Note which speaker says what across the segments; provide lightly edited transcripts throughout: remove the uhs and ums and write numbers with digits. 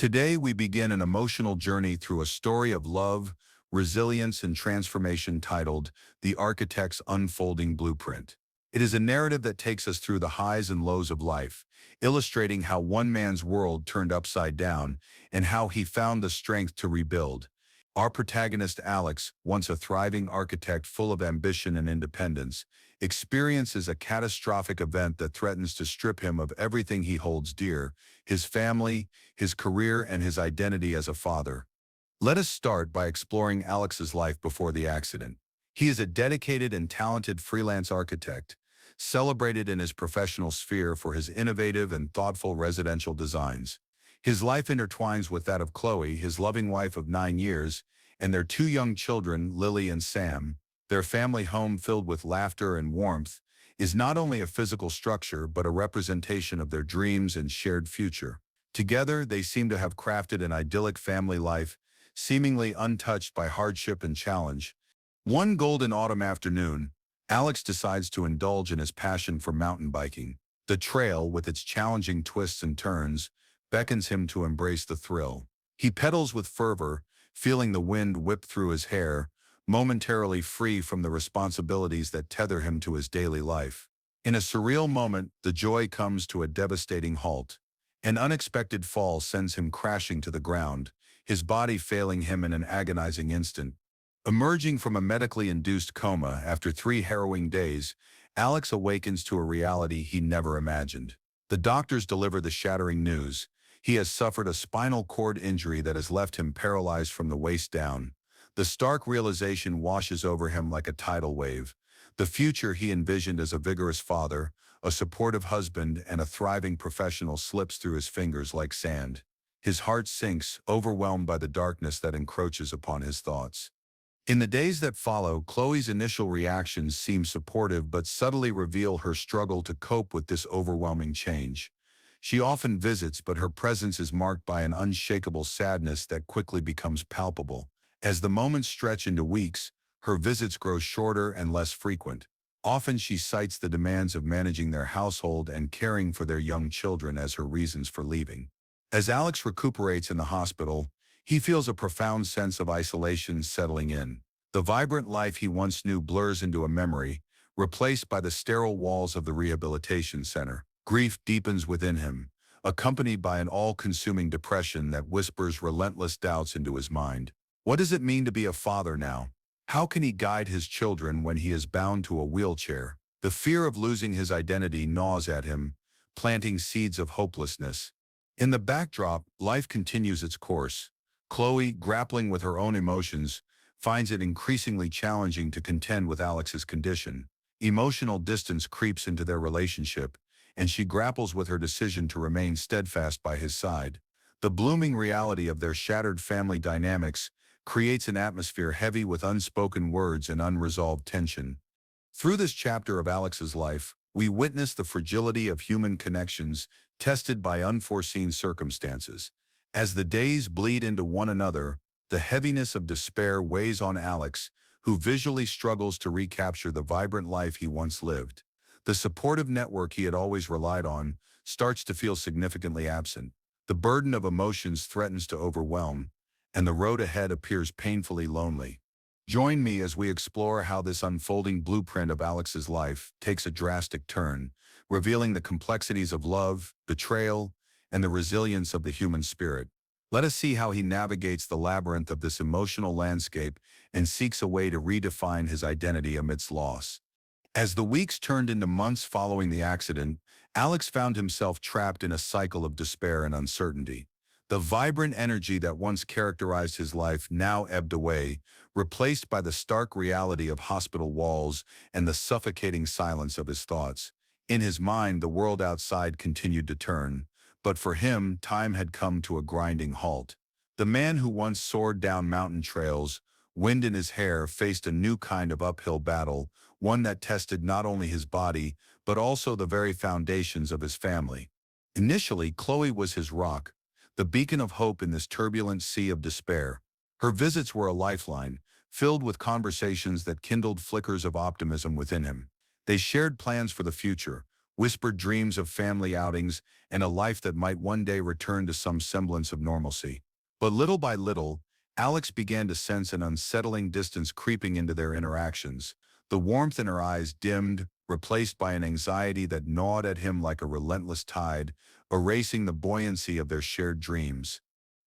Speaker 1: Today, we begin an emotional journey through a story of love, resilience, and transformation titled The Architect's Unfolding Blueprint. It is a narrative that takes us through the highs and lows of life, illustrating how one man's world turned upside down and how he found the strength to rebuild. Our protagonist, Alex, once a thriving architect full of ambition and independence, experiences a catastrophic event that threatens to strip him of everything he holds dear: his family, his career, and his identity as a father. Let us start by exploring Alex's life before the accident. He is a dedicated and talented freelance architect, celebrated in his professional sphere for his innovative and thoughtful residential designs. His life intertwines with that of Chloe, his loving wife of 9 years, and their two young children, Lily and Sam. Their family home, filled with laughter and warmth, is not only a physical structure but a representation of their dreams and shared future. Together, they seem to have crafted an idyllic family life, seemingly untouched by hardship and challenge. One golden autumn afternoon, Alex decides to indulge in his passion for mountain biking. The trail, with its challenging twists and turns, beckons him to embrace the thrill. He pedals with fervor, feeling the wind whip through his hair, momentarily free from the responsibilities that tether him to his daily life. In a surreal moment, the joy comes to a devastating halt. An unexpected fall sends him crashing to the ground, his body failing him in an agonizing instant. Emerging from a medically induced coma after 3 harrowing days, Alex awakens to a reality he never imagined. The doctors deliver the shattering news: he has suffered a spinal cord injury that has left him paralyzed from the waist down. The stark realization washes over him like a tidal wave. The future he envisioned as a vigorous father, a supportive husband, and a thriving professional slips through his fingers like sand. His heart sinks, overwhelmed by the darkness that encroaches upon his thoughts. In the days that follow, Chloe's initial reactions seem supportive but subtly reveal her struggle to cope with this overwhelming change. She often visits, but her presence is marked by an unshakable sadness that quickly becomes palpable. As the moments stretch into weeks, her visits grow shorter and less frequent. Often she cites the demands of managing their household and caring for their young children as her reasons for leaving. As Alex recuperates in the hospital, he feels a profound sense of isolation settling in. The vibrant life he once knew blurs into a memory, replaced by the sterile walls of the rehabilitation center. Grief deepens within him, accompanied by an all-consuming depression that whispers relentless doubts into his mind. What does it mean to be a father now? How can he guide his children when he is bound to a wheelchair? The fear of losing his identity gnaws at him, planting seeds of hopelessness. In the backdrop, life continues its course. Chloe, grappling with her own emotions, finds it increasingly challenging to contend with Alex's condition. Emotional distance creeps into their relationship, and she grapples with her decision to remain steadfast by his side. The blooming reality of their shattered family dynamics creates an atmosphere heavy with unspoken words and unresolved tension. Through this chapter of Alex's life, we witness the fragility of human connections tested by unforeseen circumstances. As the days bleed into one another, the heaviness of despair weighs on Alex, who visually struggles to recapture the vibrant life he once lived. The supportive network he had always relied on starts to feel significantly absent. The burden of emotions threatens to overwhelm, and the road ahead appears painfully lonely. Join me as we explore how this unfolding blueprint of Alex's life takes a drastic turn, revealing the complexities of love, betrayal, and the resilience of the human spirit. Let us see how he navigates the labyrinth of this emotional landscape and seeks a way to redefine his identity amidst loss. As the weeks turned into months following the accident, Alex found himself trapped in a cycle of despair and uncertainty. The vibrant energy that once characterized his life now ebbed away, replaced by the stark reality of hospital walls and the suffocating silence of his thoughts. In his mind, the world outside continued to turn, but for him, time had come to a grinding halt. The man who once soared down mountain trails, wind in his hair, faced a new kind of uphill battle, one that tested not only his body, but also the very foundations of his family. Initially, Chloe was his rock, the beacon of hope in this turbulent sea of despair. Her visits were a lifeline, filled with conversations that kindled flickers of optimism within him. They shared plans for the future, whispered dreams of family outings, and a life that might one day return to some semblance of normalcy. But little by little, Alex began to sense an unsettling distance creeping into their interactions. The warmth in her eyes dimmed, replaced by an anxiety that gnawed at him like a relentless tide, erasing the buoyancy of their shared dreams.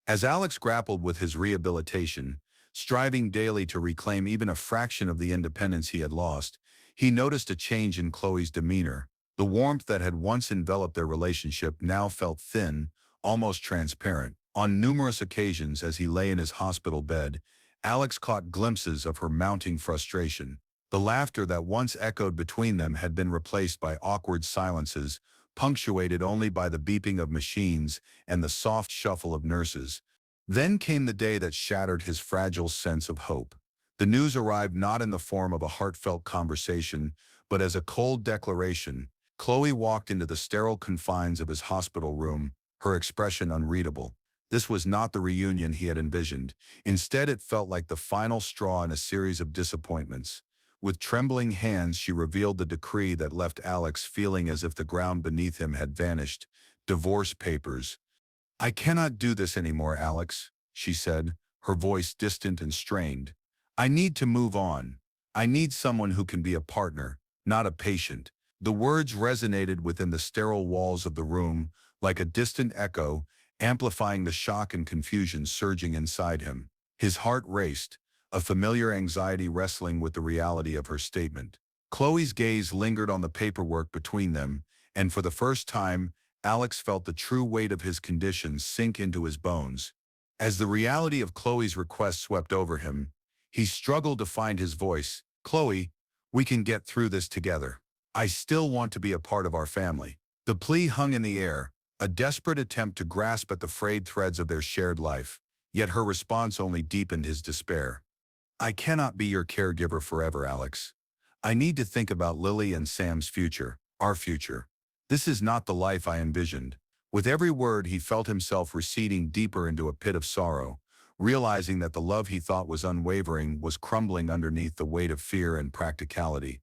Speaker 1: As Alex grappled with his rehabilitation, striving daily to reclaim even a fraction of the independence he had lost, he noticed a change in Chloe's demeanor. The warmth that had once enveloped their relationship now felt thin, almost transparent. On numerous occasions as he lay in his hospital bed, Alex caught glimpses of her mounting frustration. The laughter that once echoed between them had been replaced by awkward silences, punctuated only by the beeping of machines and the soft shuffle of nurses. Then came the day that shattered his fragile sense of hope. The news arrived not in the form of a heartfelt conversation, but as a cold declaration. Chloe walked into the sterile confines of his hospital room, her expression unreadable. This was not the reunion he had envisioned. Instead, it felt like the final straw in a series of disappointments. With trembling hands, she revealed the decree that left Alex feeling as if the ground beneath him had vanished. Divorce papers. "I cannot do this anymore, Alex," she said, her voice distant and strained. "I need to move on. I need someone who can be a partner, not a patient." The words resonated within the sterile walls of the room, like a distant echo, amplifying the shock and confusion surging inside him. His heart raced, a familiar anxiety wrestling with the reality of her statement. Chloe's gaze lingered on the paperwork between them, and for the first time, Alex felt the true weight of his condition sink into his bones. As the reality of Chloe's request swept over him, he struggled to find his voice. "Chloe, we can get through this together. I still want to be a part of our family." The plea hung in the air, a desperate attempt to grasp at the frayed threads of their shared life, yet her response only deepened his despair. "I cannot be your caregiver forever, Alex. I need to think about Lily and Sam's future, our future. This is not the life I envisioned." With every word, he felt himself receding deeper into a pit of sorrow, realizing that the love he thought was unwavering was crumbling underneath the weight of fear and practicality.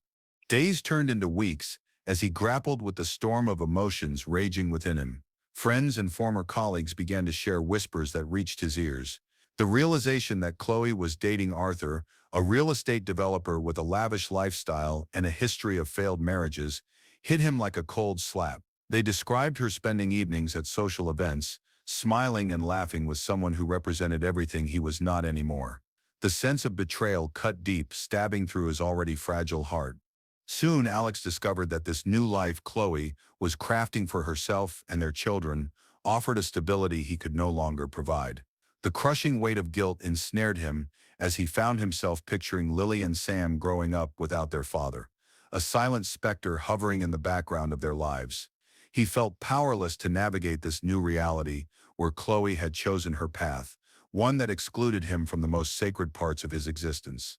Speaker 1: Days turned into weeks as he grappled with the storm of emotions raging within him. Friends and former colleagues began to share whispers that reached his ears. The realization that Chloe was dating Arthur, a real estate developer with a lavish lifestyle and a history of failed marriages, hit him like a cold slap. They described her spending evenings at social events, smiling and laughing with someone who represented everything he was not anymore. The sense of betrayal cut deep, stabbing through his already fragile heart. Soon, Alex discovered that this new life Chloe was crafting for herself and their children offered a stability he could no longer provide. The crushing weight of guilt ensnared him as he found himself picturing Lily and Sam growing up without their father, a silent specter hovering in the background of their lives. He felt powerless to navigate this new reality where Chloe had chosen her path, one that excluded him from the most sacred parts of his existence.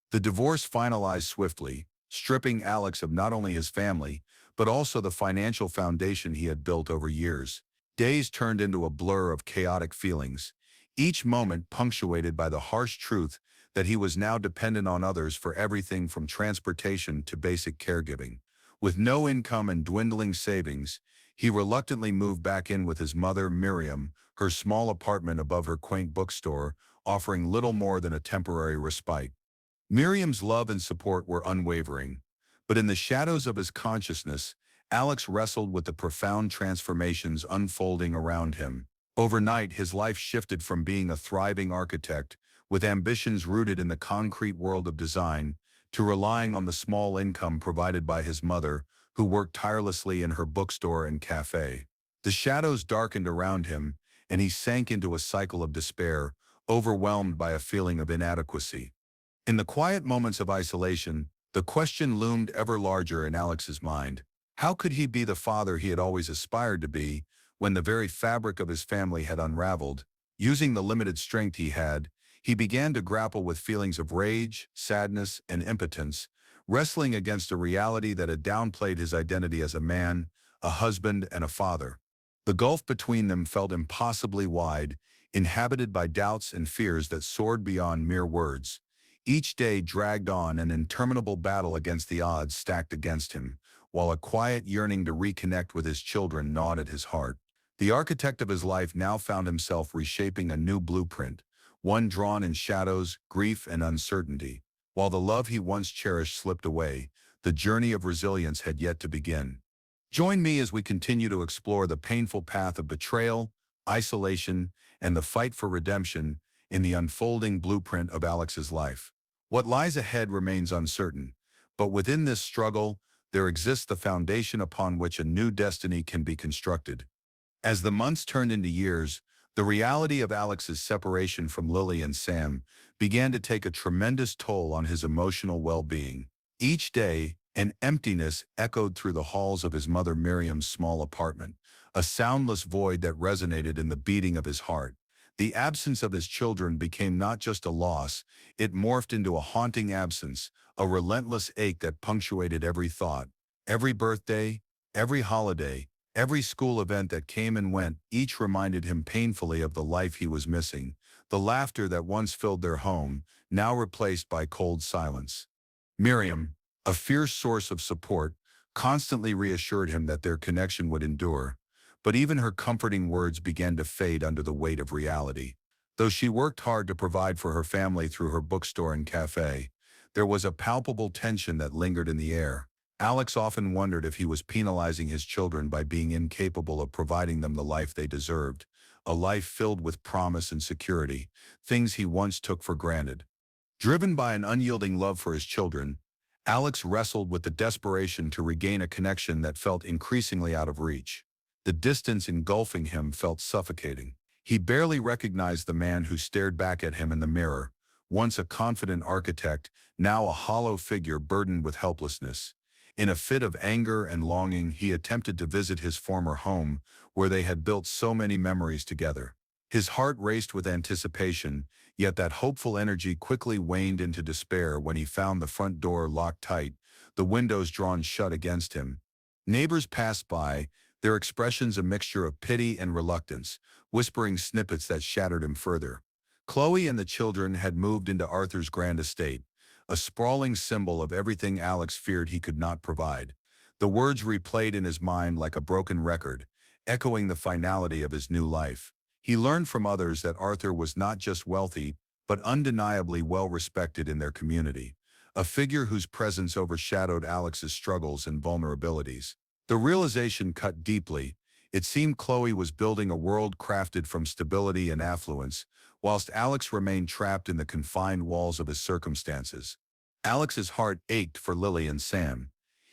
Speaker 1: The divorce finalized swiftly, stripping Alex of not only his family, but also the financial foundation he had built over years. Days turned into a blur of chaotic feelings, each moment punctuated by the harsh truth that he was now dependent on others for everything from transportation to basic caregiving. With no income and dwindling savings, he reluctantly moved back in with his mother, Miriam, her small apartment above her quaint bookstore, offering little more than a temporary respite. Miriam's love and support were unwavering, but in the shadows of his consciousness, Alex wrestled with the profound transformations unfolding around him. Overnight, his life shifted from being a thriving architect, with ambitions rooted in the concrete world of design, to relying on the small income provided by his mother, who worked tirelessly in her bookstore and cafe. The shadows darkened around him, and he sank into a cycle of despair, overwhelmed by a feeling of inadequacy. In the quiet moments of isolation, the question loomed ever larger in Alex's mind. How could he be the father he had always aspired to be when the very fabric of his family had unraveled? Using the limited strength he had, he began to grapple with feelings of rage, sadness, and impotence, wrestling against a reality that had downplayed his identity as a man, a husband, and a father. The gulf between them felt impossibly wide, inhabited by doubts and fears that soared beyond mere words. Each day dragged on an interminable battle against the odds stacked against him, while a quiet yearning to reconnect with his children gnawed at his heart. The architect of his life now found himself reshaping a new blueprint, one drawn in shadows, grief, and uncertainty. While the love he once cherished slipped away, the journey of resilience had yet to begin. Join me as we continue to explore the painful path of betrayal, isolation, and the fight for redemption in the unfolding blueprint of Alex's life. What lies ahead remains uncertain, but within this struggle, there exists the foundation upon which a new destiny can be constructed. As the months turned into years, the reality of Alex's separation from Lily and Sam began to take a tremendous toll on his emotional well-being. Each day, an emptiness echoed through the halls of his mother Miriam's small apartment, a soundless void that resonated in the beating of his heart. The absence of his children became not just a loss, it morphed into a haunting absence, a relentless ache that punctuated every thought. Every birthday, every holiday, every school event that came and went, each reminded him painfully of the life he was missing, the laughter that once filled their home, now replaced by cold silence. Miriam, a fierce source of support, constantly reassured him that their connection would endure, but even her comforting words began to fade under the weight of reality. Though she worked hard to provide for her family through her bookstore and cafe, there was a palpable tension that lingered in the air. Alex often wondered if he was penalizing his children by being incapable of providing them the life they deserved, a life filled with promise and security, things he once took for granted. Driven by an unyielding love for his children, Alex wrestled with the desperation to regain a connection that felt increasingly out of reach. The distance engulfing him felt suffocating. He barely recognized the man who stared back at him in the mirror, once a confident architect, now a hollow figure burdened with helplessness. In a fit of anger and longing, he attempted to visit his former home, where they had built so many memories together. His heart raced with anticipation, yet that hopeful energy quickly waned into despair when he found the front door locked tight, the windows drawn shut against him. Neighbors passed by, their expressions a mixture of pity and reluctance, whispering snippets that shattered him further. Chloe and the children had moved into Arthur's grand estate, a sprawling symbol of everything Alex feared he could not provide. The words replayed in his mind like a broken record, echoing the finality of his new life. He learned from others that Arthur was not just wealthy, but undeniably well-respected in their community, a figure whose presence overshadowed Alex's struggles and vulnerabilities. The realization cut deeply. It seemed Chloe was building a world crafted from stability and affluence, whilst Alex remained trapped in the confined walls of his circumstances. Alex's heart ached for Lily and Sam.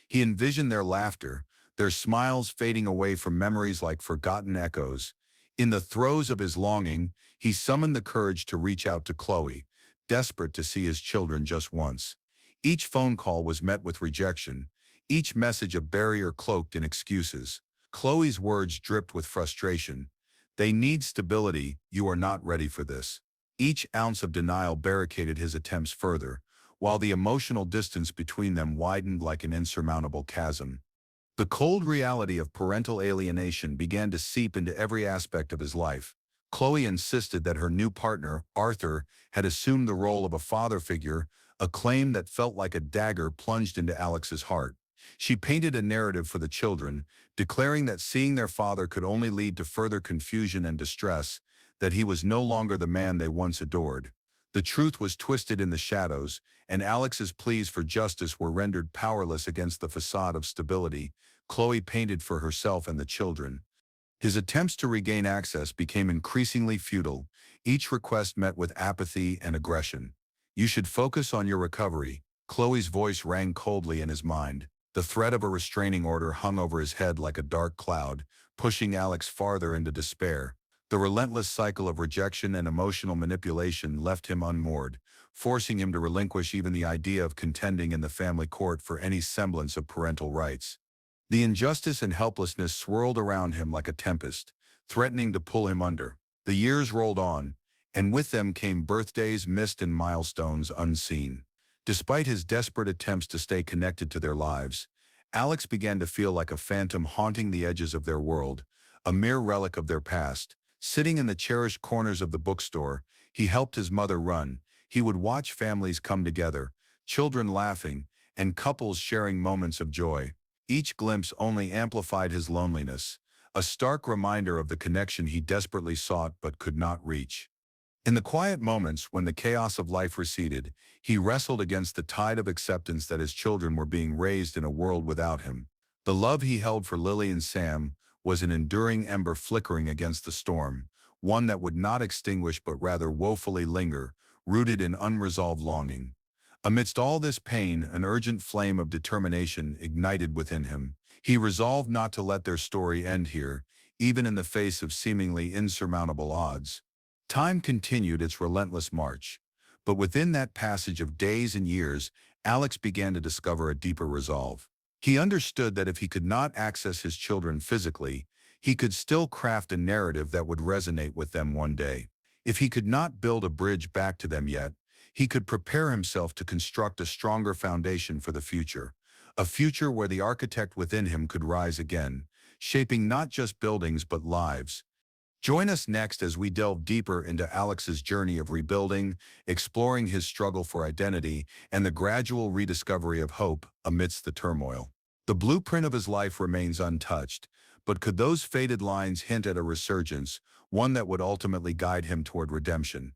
Speaker 1: He envisioned their laughter, their smiles fading away from memories like forgotten echoes. In the throes of his longing, he summoned the courage to reach out to Chloe, desperate to see his children just once. Each phone call was met with rejection, each message a barrier cloaked in excuses. Chloe's words dripped with frustration. "They need stability, you are not ready for this." Each ounce of denial barricaded his attempts further, while the emotional distance between them widened like an insurmountable chasm. The cold reality of parental alienation began to seep into every aspect of his life. Chloe insisted that her new partner, Arthur, had assumed the role of a father figure, a claim that felt like a dagger plunged into Alex's heart. She painted a narrative for the children, declaring that seeing their father could only lead to further confusion and distress, that he was no longer the man they once adored. The truth was twisted in the shadows, and Alex's pleas for justice were rendered powerless against the facade of stability Chloe painted for herself and the children. His attempts to regain access became increasingly futile, each request met with apathy and aggression. "You should focus on your recovery," Chloe's voice rang coldly in his mind. The threat of a restraining order hung over his head like a dark cloud, pushing Alex farther into despair. The relentless cycle of rejection and emotional manipulation left him unmoored, forcing him to relinquish even the idea of contending in the family court for any semblance of parental rights. The injustice and helplessness swirled around him like a tempest, threatening to pull him under. The years rolled on, and with them came birthdays missed and milestones unseen. Despite his desperate attempts to stay connected to their lives, Alex began to feel like a phantom haunting the edges of their world, a mere relic of their past. Sitting in the cherished corners of the bookstore, he helped his mother run. He would watch families come together, children laughing, and couples sharing moments of joy. Each glimpse only amplified his loneliness, a stark reminder of the connection he desperately sought but could not reach. In the quiet moments when the chaos of life receded, he wrestled against the tide of acceptance that his children were being raised in a world without him. The love he held for Lily and Sam was an enduring ember flickering against the storm, one that would not extinguish but rather woefully linger, rooted in unresolved longing. Amidst all this pain, an urgent flame of determination ignited within him. He resolved not to let their story end here, even in the face of seemingly insurmountable odds. Time continued its relentless march, but within that passage of days and years, Alex began to discover a deeper resolve. He understood that if he could not access his children physically, he could still craft a narrative that would resonate with them one day. If he could not build a bridge back to them yet, he could prepare himself to construct a stronger foundation for the future, a future where the architect within him could rise again, shaping not just buildings but lives. Join us next as we delve deeper into Alex's journey of rebuilding, exploring his struggle for identity, and the gradual rediscovery of hope amidst the turmoil. The blueprint of his life remains untouched, but could those faded lines hint at a resurgence, one that would ultimately guide him toward redemption?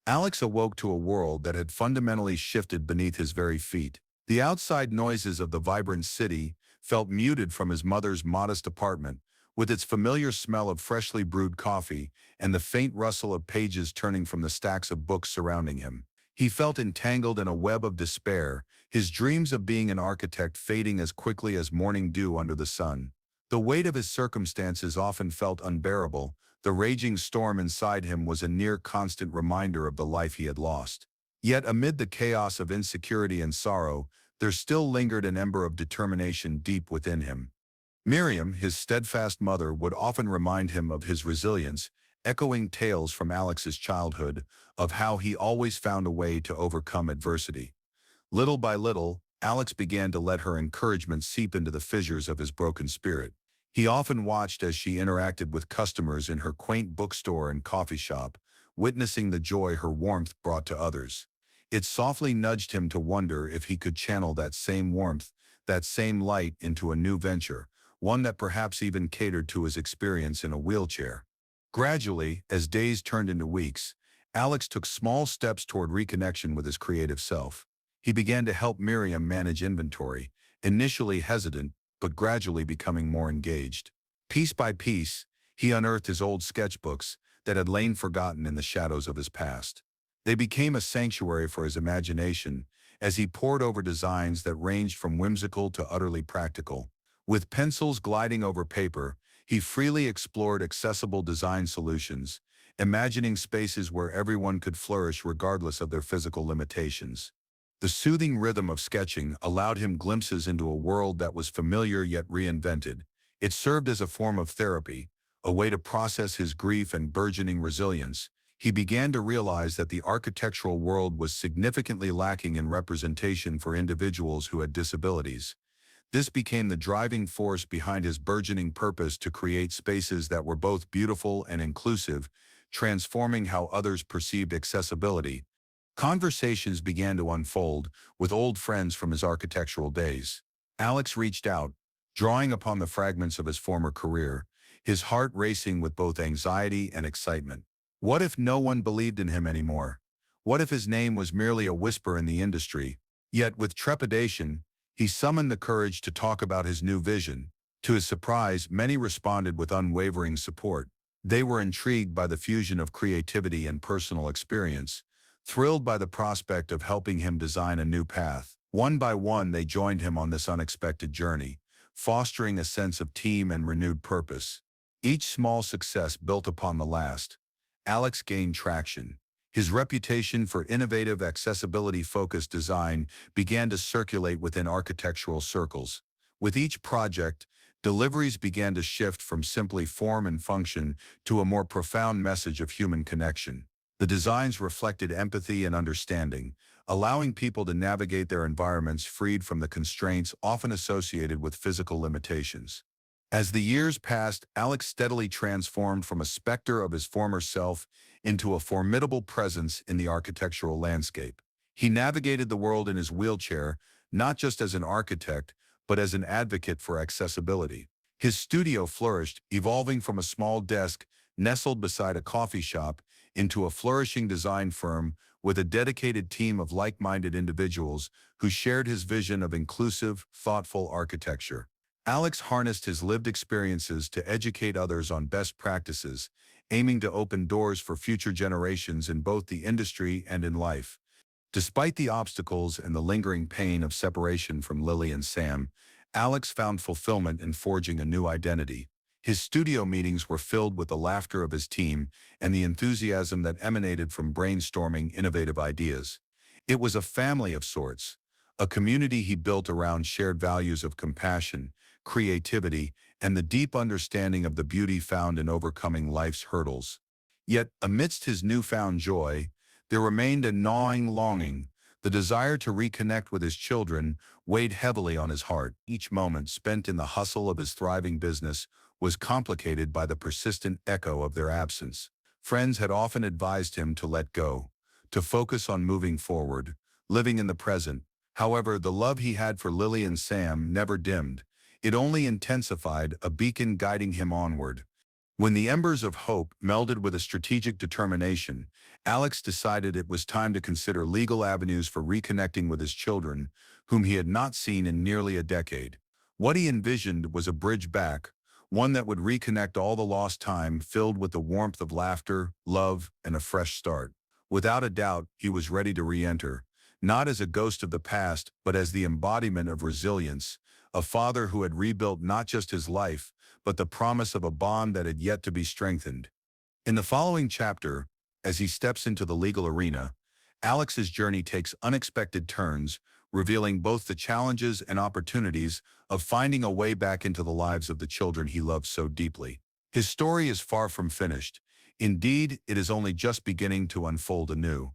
Speaker 1: Alex awoke to a world that had fundamentally shifted beneath his very feet. The outside noises of the vibrant city felt muted from his mother's modest apartment, with its familiar smell of freshly brewed coffee and the faint rustle of pages turning from the stacks of books surrounding him. He felt entangled in a web of despair, his dreams of being an architect fading as quickly as morning dew under the sun. The weight of his circumstances often felt unbearable. The raging storm inside him was a near constant reminder of the life he had lost. Yet amid the chaos of insecurity and sorrow, there still lingered an ember of determination deep within him. Miriam, his steadfast mother, would often remind him of his resilience, echoing tales from Alex's childhood of how he always found a way to overcome adversity. Little by little, Alex began to let her encouragement seep into the fissures of his broken spirit. He often watched as she interacted with customers in her quaint bookstore and coffee shop, witnessing the joy her warmth brought to others. It softly nudged him to wonder if he could channel that same warmth, that same light into a new venture, one that perhaps even catered to his experience in a wheelchair. Gradually, as days turned into weeks, Alex took small steps toward reconnection with his creative self. He began to help Miriam manage inventory, initially hesitant, but gradually becoming more engaged. Piece by piece, he unearthed his old sketchbooks that had lain forgotten in the shadows of his past. They became a sanctuary for his imagination as he pored over designs that ranged from whimsical to utterly practical. With pencils gliding over paper, he freely explored accessible design solutions, imagining spaces where everyone could flourish regardless of their physical limitations. The soothing rhythm of sketching allowed him glimpses into a world that was familiar yet reinvented. It served as a form of therapy, a way to process his grief and burgeoning resilience. He began to realize that the architectural world was significantly lacking in representation for individuals who had disabilities. This became the driving force behind his burgeoning purpose to create spaces that were both beautiful and inclusive, transforming how others perceived accessibility. Conversations began to unfold with old friends from his architectural days. Alex reached out, drawing upon the fragments of his former career, his heart racing with both anxiety and excitement. What if no one believed in him anymore? What if his name was merely a whisper in the industry? Yet with trepidation, he summoned the courage to talk about his new vision. To his surprise, many responded with unwavering support. They were intrigued by the fusion of creativity and personal experience, thrilled by the prospect of helping him design a new path. One by one, they joined him on this unexpected journey, fostering a sense of team and renewed purpose. Each small success built upon the last. Alex gained traction. His reputation for innovative, accessibility-focused design began to circulate within architectural circles. With each project, deliveries began to shift from simply form and function to a more profound message of human connection. The designs reflected empathy and understanding, allowing people to navigate their environments freed from the constraints often associated with physical limitations. As the years passed, Alex steadily transformed from a specter of his former self into a formidable presence in the architectural landscape. He navigated the world in his wheelchair, not just as an architect, but as an advocate for accessibility. His studio flourished, evolving from a small desk nestled beside a coffee shop into a flourishing design firm with a dedicated team of like-minded individuals who shared his vision of inclusive, thoughtful architecture. Alex harnessed his lived experiences to educate others on best practices, aiming to open doors for future generations in both the industry and in life. Despite the obstacles and the lingering pain of separation from Lily and Sam, Alex found fulfillment in forging a new identity. His studio meetings were filled with the laughter of his team and the enthusiasm that emanated from brainstorming innovative ideas. It was a family of sorts, a community he built around shared values of compassion, creativity, and the deep understanding of the beauty found in overcoming life's hurdles. Yet, amidst his newfound joy, there remained a gnawing longing. The desire to reconnect with his children weighed heavily on his heart. Each moment spent in the hustle of his thriving business was complicated by the persistent echo of their absence. Friends had often advised him to let go, to focus on moving forward, living in the present. However, the love he had for Lily and Sam never dimmed. It only intensified, a beacon guiding him onward. When the embers of hope melded with a strategic determination, Alex decided it was time to consider legal avenues for reconnecting with his children, whom he had not seen in nearly a decade. What he envisioned was a bridge back, one that would reconnect all the lost time, filled with the warmth of laughter, love, and a fresh start. Without a doubt, he was ready to re-enter, not as a ghost of the past, but as the embodiment of resilience, a father who had rebuilt not just his life, but the promise of a bond that had yet to be strengthened. In the following chapter, as he steps into the legal arena, Alex's journey takes unexpected turns, revealing both the challenges and opportunities of finding a way back into the lives of the children he loved so deeply. His story is far from finished. Indeed, it is only just beginning to unfold anew.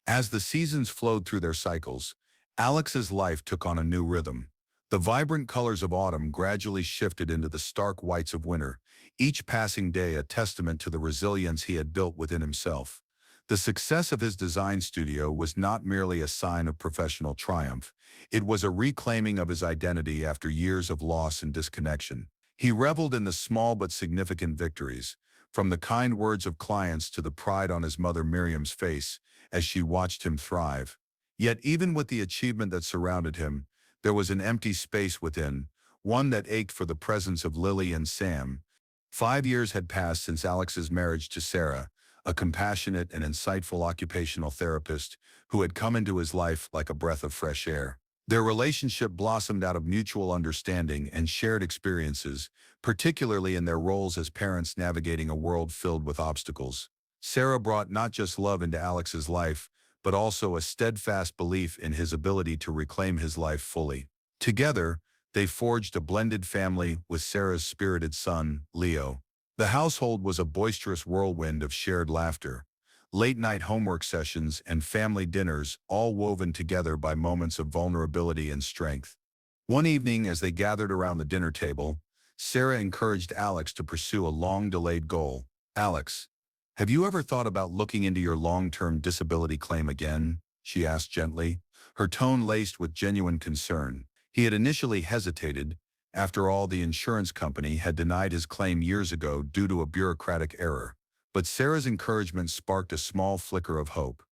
Speaker 1: As the seasons flowed through their cycles, Alex's life took on a new rhythm. The vibrant colors of autumn gradually shifted into the stark whites of winter, each passing day a testament to the resilience he had built within himself. The success of his design studio was not merely a sign of professional triumph. It was a reclaiming of his identity after years of loss and disconnection. He reveled in the small but significant victories, from the kind words of clients to the pride on his mother Miriam's face as she watched him thrive. Yet even with the achievement that surrounded him, there was an empty space within, one that ached for the presence of Lily and Sam. 5 years had passed since Alex's marriage to Sarah, a compassionate and insightful occupational therapist who had come into his life like a breath of fresh air. Their relationship blossomed out of mutual understanding and shared experiences, particularly in their roles as parents navigating a world filled with obstacles. Sarah brought not just love into Alex's life, but also a steadfast belief in his ability to reclaim his life fully. Together, they forged a blended family with Sarah's spirited son, Leo. The household was a boisterous whirlwind of shared laughter, late-night homework sessions, and family dinners, all woven together by moments of vulnerability and strength. One evening, as they gathered around the dinner table, Sarah encouraged Alex to pursue a long-delayed goal. "Alex, have you ever thought about looking into your long-term disability claim again?" she asked gently, her tone laced with genuine concern. He had initially hesitated. After all, the insurance company had denied his claim years ago due to a bureaucratic error. But Sarah's encouragement sparked a small flicker of hope.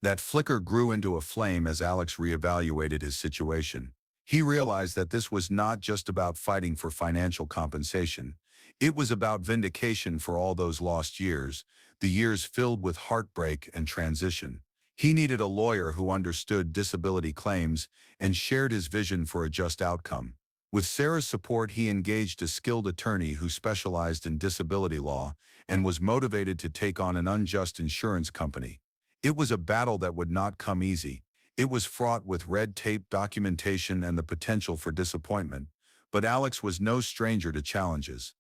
Speaker 1: That flicker grew into a flame as Alex reevaluated his situation. He realized that this was not just about fighting for financial compensation. It was about vindication for all those lost years, the years filled with heartbreak and transition. He needed a lawyer who understood disability claims and shared his vision for a just outcome. With Sarah's support, he engaged a skilled attorney who specialized in disability law and was motivated to take on an unjust insurance company. It was a battle that would not come easy. It was fraught with red tape, documentation, and the potential for disappointment. But Alex was no stranger to challenges.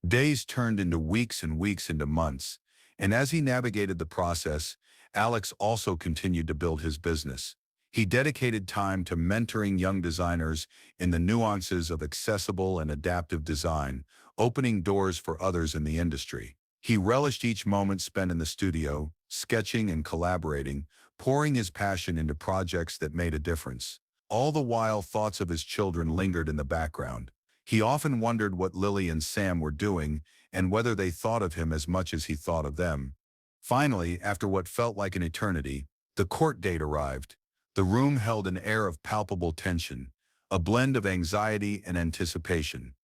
Speaker 1: Days turned into weeks and weeks into months, and as he navigated the process, Alex also continued to build his business. He dedicated time to mentoring young designers in the nuances of accessible and adaptive design, opening doors for others in the industry. He relished each moment spent in the studio, sketching and collaborating, pouring his passion into projects that made a difference. All the while, thoughts of his children lingered in the background. He often wondered what Lily and Sam were doing and whether they thought of him as much as he thought of them. Finally, after what felt like an eternity, the court date arrived. The room held an air of palpable tension, a blend of anxiety and anticipation.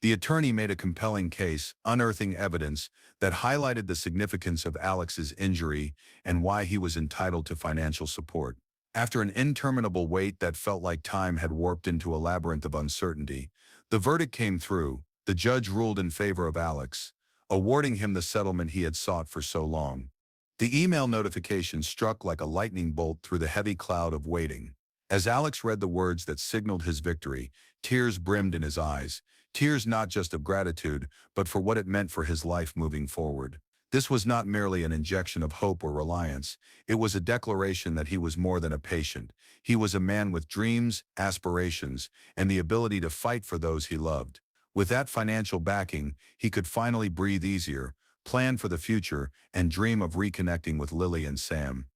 Speaker 1: The attorney made a compelling case, unearthing evidence that highlighted the significance of Alex's injury and why he was entitled to financial support. After an interminable wait that felt like time had warped into a labyrinth of uncertainty, the verdict came through. The judge ruled in favor of Alex, awarding him the settlement he had sought for so long. The email notification struck like a lightning bolt through the heavy cloud of waiting. As Alex read the words that signaled his victory, tears brimmed in his eyes, tears not just of gratitude, but for what it meant for his life moving forward. This was not merely an injection of hope or reliance. It was a declaration that he was more than a patient. He was a man with dreams, aspirations, and the ability to fight for those he loved. With that financial backing, he could finally breathe easier, plan for the future, and dream of reconnecting with Lily and Sam.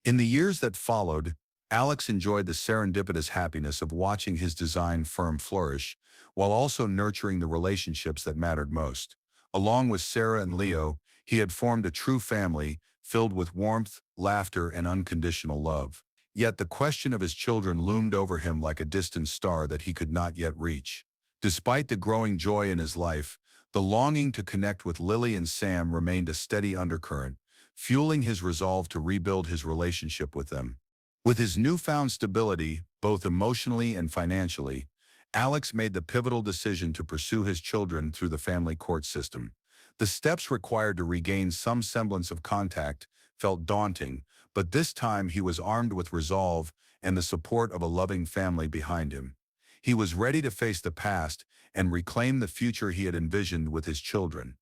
Speaker 1: In the years that followed, Alex enjoyed the serendipitous happiness of watching his design firm flourish, while also nurturing the relationships that mattered most. Along with Sarah and Leo, he had formed a true family filled with warmth, laughter, and unconditional love. Yet the question of his children loomed over him like a distant star that he could not yet reach. Despite the growing joy in his life, the longing to connect with Lily and Sam remained a steady undercurrent, fueling his resolve to rebuild his relationship with them. With his newfound stability, both emotionally and financially, Alex made the pivotal decision to pursue his children through the family court system. The steps required to regain some semblance of contact felt daunting, but this time he was armed with resolve and the support of a loving family behind him. He was ready to face the past and reclaim the future he had envisioned with his children.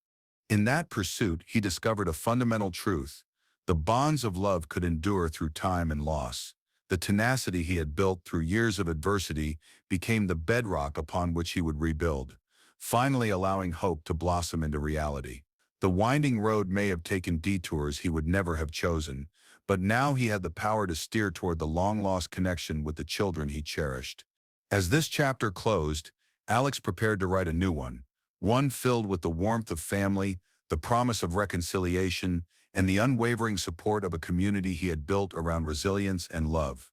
Speaker 1: In that pursuit, he discovered a fundamental truth. The bonds of love could endure through time and loss. The tenacity he had built through years of adversity became the bedrock upon which he would rebuild, finally allowing hope to blossom into reality. The winding road may have taken detours he would never have chosen, but now he had the power to steer toward the long-lost connection with the children he cherished. As this chapter closed, Alex prepared to write a new one filled with the warmth of family, the promise of reconciliation, and the unwavering support of a community he had built around resilience and love.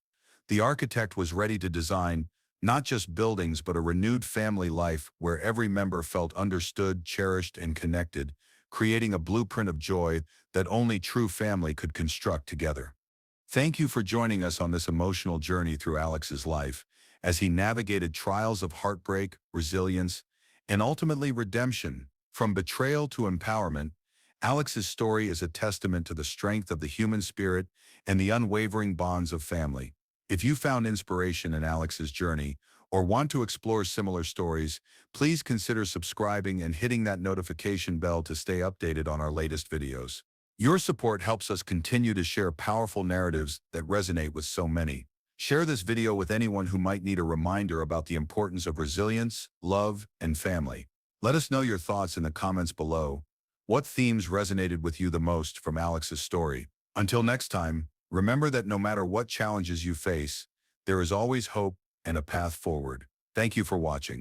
Speaker 1: The architect was ready to design not just buildings but a renewed family life where every member felt understood, cherished, and connected, creating a blueprint of joy that only true family could construct together. Thank you for joining us on this emotional journey through Alex's life as he navigated trials of heartbreak, resilience, and ultimately redemption. From betrayal to empowerment, Alex's story is a testament to the strength of the human spirit and the unwavering bonds of family. If you found inspiration in Alex's journey or want to explore similar stories, please consider subscribing and hitting that notification bell to stay updated on our latest videos. Your support helps us continue to share powerful narratives that resonate with so many. Share this video with anyone who might need a reminder about the importance of resilience, love, and family. Let us know your thoughts in the comments below. What themes resonated with you the most from Alex's story? Until next time, remember that no matter what challenges you face, there is always hope and a path forward. Thank you for watching.